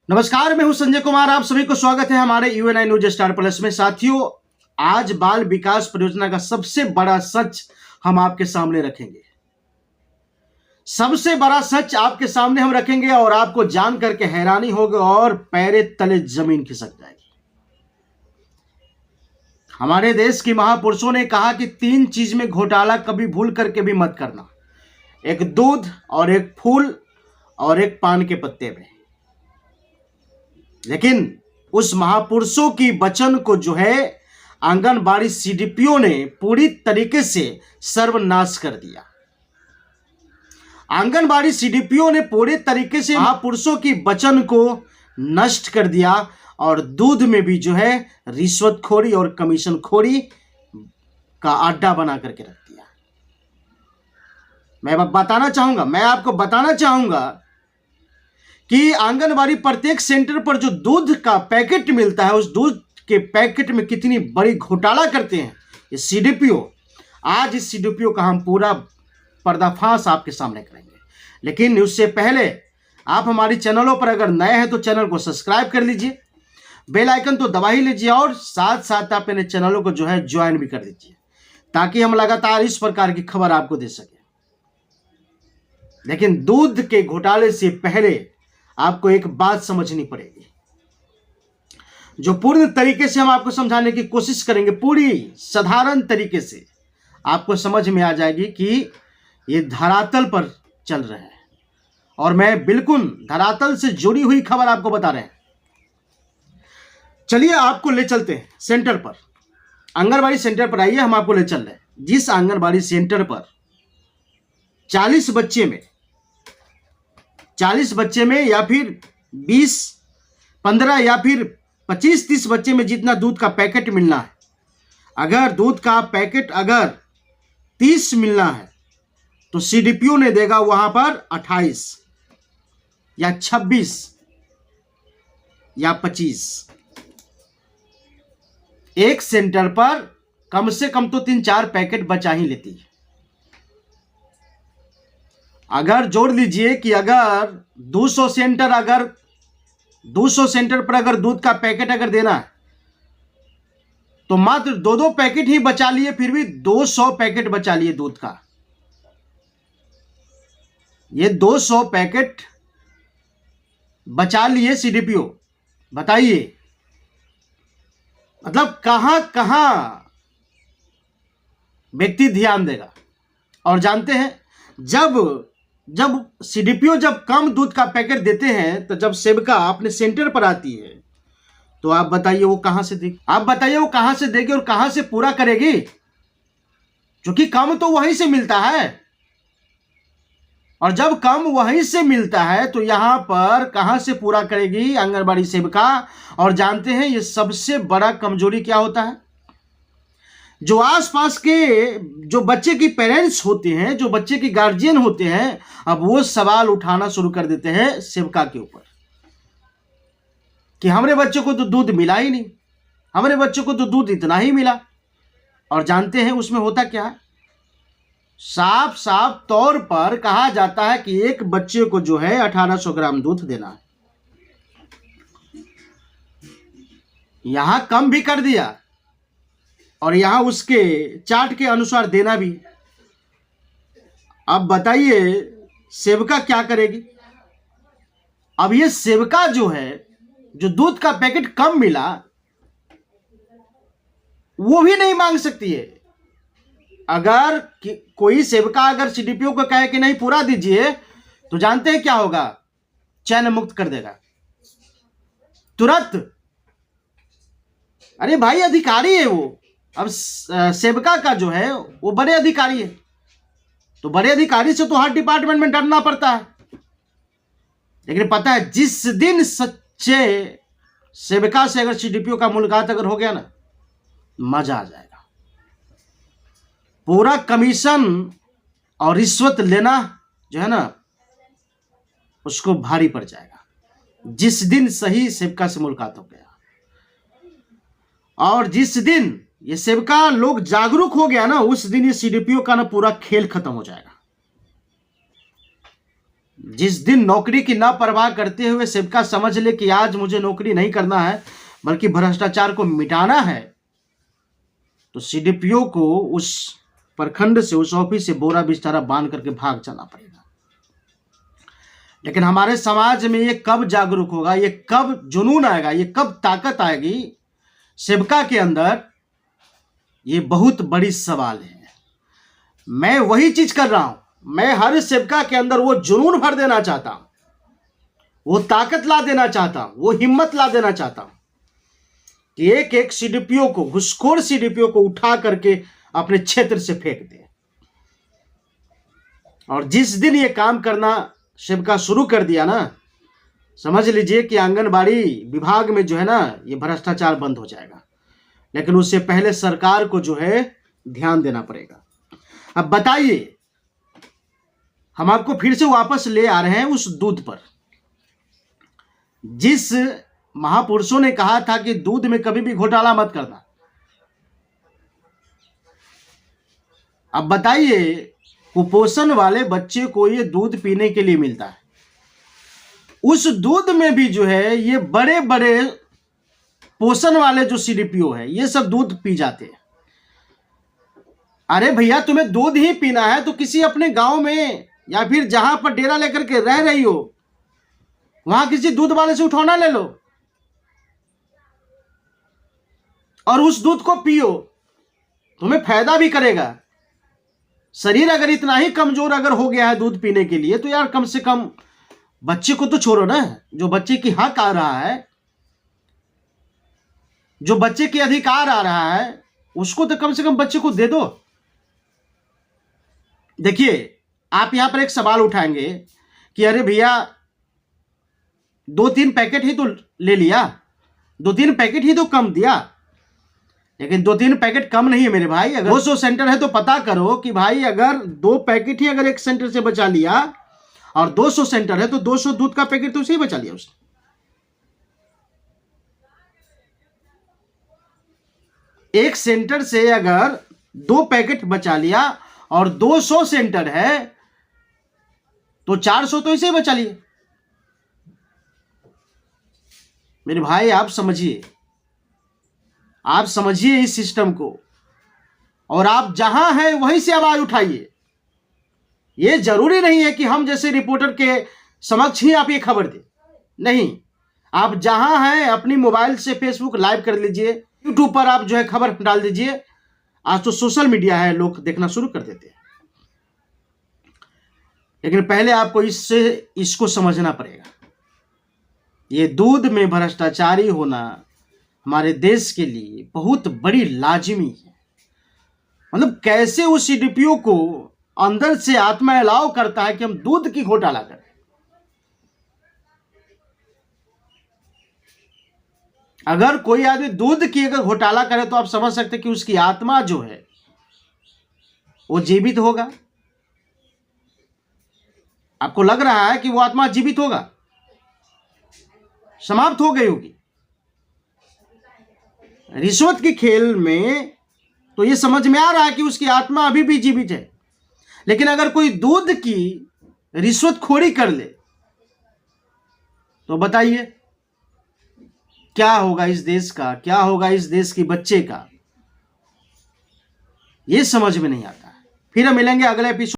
नमस्कार, मैं हूं संजय कुमार। आप सभी को स्वागत है हमारे यूएनआई न्यूज स्टार प्लस में। साथियों, आज बाल विकास परियोजना का सबसे बड़ा सच हम आपके सामने रखेंगे। सबसे बड़ा सच आपके सामने हम रखेंगे और आपको जान करके हैरानी होगी और पैरे तले जमीन खिसक जाएगी। हमारे देश के महापुरुषों ने कहा कि 3 चीज में घोटाला कभी भूल करके भी मत करना, एक दूध और एक फूल और एक पान के पत्ते में। लेकिन उस महापुरुषों की वचन को जो है आंगनबाड़ी सीडीपीओ ने पूरी तरीके से सर्वनाश कर दिया। आंगनबाड़ी सीडीपीओ ने पूरे तरीके से महापुरुषों की वचन को नष्ट कर दिया और दूध में भी जो है रिश्वतखोरी और कमीशनखोरी का अड्डा बना करके रख दिया। मैं आपको बताना चाहूंगा कि आंगनबाड़ी प्रत्येक सेंटर पर जो दूध का पैकेट मिलता है, उस दूध के पैकेट में कितनी बड़ी घोटाला करते हैं ये सीडीपीओ। आज इस सीडीपीओ का हम पूरा पर्दाफाश आपके सामने करेंगे। लेकिन उससे पहले आप हमारी चैनलों पर अगर नए हैं तो चैनल को सब्सक्राइब कर लीजिए, बेल आइकन तो दबा ही लीजिए और साथ साथ आप अपने चैनलों को जो है ज्वाइन भी कर दीजिए, ताकि हम लगातार इस प्रकार की खबर आपको दे सके। लेकिन दूध के घोटाले से पहले आपको एक बात समझनी पड़ेगी, जो पूर्ण तरीके से हम आपको समझाने की कोशिश करेंगे। पूरी साधारण तरीके से आपको समझ में आ जाएगी कि ये धरातल पर चल रहे हैं और मैं बिल्कुल धरातल से जुड़ी हुई खबर आपको बता रहे हैं। चलिए आपको ले चलते हैं सेंटर पर, आंगनबाड़ी सेंटर पर आइए, हम आपको ले चल रहे हैं। जिस आंगनबाड़ी सेंटर पर 40 बच्चे में या फिर 20, 15 या फिर 25-30 बच्चे में जितना दूध का पैकेट मिलना है, अगर दूध का पैकेट अगर 30 मिलना है तो सीडीपीओ ने देगा वहां पर 28 या 26 या 25। एक सेंटर पर कम से कम तो 3-4 पैकेट बचा ही लेती है। अगर जोड़ लीजिए कि अगर 200 सेंटर पर अगर दूध का पैकेट अगर देना है तो मात्र 2-2 पैकेट ही बचा लिए, फिर भी 200 पैकेट बचा लिए दूध का। ये 200 पैकेट बचा लिए सीडीपीओ। बताइए, मतलब कहां कहां व्यक्ति ध्यान देगा। और जानते हैं, जब सीडीपीओ जब कम दूध का पैकेट देते हैं तो जब सेविका अपने सेंटर पर आती है तो आप बताइए वो कहां से देगी, और कहां से पूरा करेगी, क्योंकि कम तो वहीं से मिलता है। और जब कम वहीं से मिलता है तो यहां पर कहां से पूरा करेगी आंगनबाड़ी सेविका। और जानते हैं ये सबसे बड़ा कमजोरी क्या होता है, जो आसपास के जो बच्चे की पेरेंट्स होते हैं, जो बच्चे के गार्जियन होते हैं, अब वो सवाल उठाना शुरू कर देते हैं सेविका के ऊपर कि हमारे बच्चे को तो दूध मिला ही नहीं, हमारे बच्चे को तो दूध इतना ही मिला। और जानते हैं उसमें होता क्या है, साफ साफ तौर पर कहा जाता है कि एक बच्चे को जो है 1800 ग्राम दूध देना है। यहां कम भी कर दिया और यहां उसके चार्ट के अनुसार देना भी। अब बताइए सेविका क्या करेगी। अब ये सेविका जो है, जो दूध का पैकेट कम मिला वो भी नहीं मांग सकती है। अगर कोई सेविका अगर सीडीपीओ को कहे कि नहीं पूरा दीजिए तो जानते हैं क्या होगा, चैन मुक्त कर देगा तुरंत। अरे भाई, अधिकारी है वो। अब सेविका का जो है वो बड़े अधिकारी है, तो बड़े अधिकारी से तो हर डिपार्टमेंट में डरना पड़ता है। लेकिन पता है, जिस दिन सच्चे सेविका से अगर सीडीपीओ का मुलाकात अगर हो गया ना, मजा आ जाएगा। पूरा कमीशन और रिश्वत लेना जो है ना उसको भारी पड़ जाएगा जिस दिन सही सेविका से मुलाकात हो गया। और जिस दिन ये सेविका लोग जागरूक हो गया ना, उस दिन ये सीडीपीओ का ना पूरा खेल खत्म हो जाएगा। जिस दिन नौकरी की ना परवाह करते हुए सेवका समझ ले कि आज मुझे नौकरी नहीं करना है बल्कि भ्रष्टाचार को मिटाना है, तो सीडीपीओ को उस प्रखंड से, उस ऑफिस से बोरा बिस्तारा बांध करके भाग जाना पड़ेगा। लेकिन हमारे समाज में ये कब जागरूक होगा, ये कब जुनून आएगा, ये कब ताकत आएगी सेवका के अंदर, ये बहुत बड़ी सवाल है। मैं वही चीज कर रहा हूं, मैं हर सेवका के अंदर वो जुनून भर देना चाहता हूं, वो ताकत ला देना चाहता हूं, वो हिम्मत ला देना चाहता हूं कि एक एक सीडीपीओ को, घुसखोर सीडीपीओ को उठा करके अपने क्षेत्र से फेंक दे। और जिस दिन ये काम करना सेवका शुरू कर दिया ना, समझ लीजिए कि आंगनबाड़ी विभाग में जो है ना, ये भ्रष्टाचार बंद हो जाएगा। लेकिन उससे पहले सरकार को जो है ध्यान देना पड़ेगा। अब बताइए, हम आपको फिर से वापस ले आ रहे हैं उस दूध पर। जिस महापुरुषों ने कहा था कि दूध में कभी भी घोटाला मत करना, अब बताइए कुपोषण वाले बच्चे को ये दूध पीने के लिए मिलता है, उस दूध में भी जो है ये बड़े बड़े पोषण वाले जो सीडीपीओ है ये सब दूध पी जाते हैं। अरे भैया, तुम्हें दूध ही पीना है तो किसी अपने गांव में या फिर जहां पर डेरा लेकर के रह रही हो वहां किसी दूध वाले से उठौना ले लो और उस दूध को पियो, तुम्हें फायदा भी करेगा। शरीर अगर इतना ही कमजोर अगर हो गया है दूध पीने के लिए, तो यार कम से कम बच्चे को तो छोड़ो ना, जो बच्चे की हक आ रहा है, जो बच्चे के अधिकार आ रहा है, उसको तो कम से कम बच्चे को दे दो। देखिए, आप यहां पर एक सवाल उठाएंगे कि अरे भैया 2-3 पैकेट ही तो ले लिया, 2-3 पैकेट ही तो कम दिया। लेकिन 2-3 पैकेट कम नहीं है मेरे भाई। अगर 200 सेंटर है तो पता करो कि भाई अगर 2 पैकेट ही अगर एक सेंटर से बचा लिया और 200 सेंटर है तो 200 दूध का पैकेट तो उसे बचा लिया उसने। एक सेंटर से अगर 2 पैकेट बचा लिया और 200 सेंटर है तो 400 तो इसे बचा लिए। मेरे भाई आप समझिए, आप समझिए इस सिस्टम को, और आप जहां हैं वहीं से आवाज उठाइए। यह जरूरी नहीं है कि हम जैसे रिपोर्टर के समक्ष ही आप ये खबर दें, नहीं, आप जहां हैं अपनी मोबाइल से फेसबुक लाइव कर लीजिए, यूट्यूब पर आप जो है खबर डाल दीजिए। आज तो सोशल मीडिया है, लोग देखना शुरू कर देते हैं। लेकिन पहले आपको इसको समझना पड़ेगा। ये दूध में भ्रष्टाचारी होना हमारे देश के लिए बहुत बड़ी लाजिमी है। मतलब कैसे उस सीडीपीओ को अंदर से आत्मा अलाव करता है कि हम दूध की घोटाला करें। अगर कोई आदमी दूध की अगर घोटाला करे तो आप समझ सकते कि उसकी आत्मा जो है वो जीवित होगा। आपको लग रहा है कि वो आत्मा जीवित होगा? समाप्त हो गई होगी। रिश्वत के खेल में तो ये समझ में आ रहा है कि उसकी आत्मा अभी भी जीवित है। लेकिन अगर कोई दूध की रिश्वतखोरी कर ले तो बताइए क्या होगा इस देश का, क्या होगा इस देश के बच्चे का? ये समझ में नहीं आता है। फिर हम मिलेंगे अगले एपिसोड।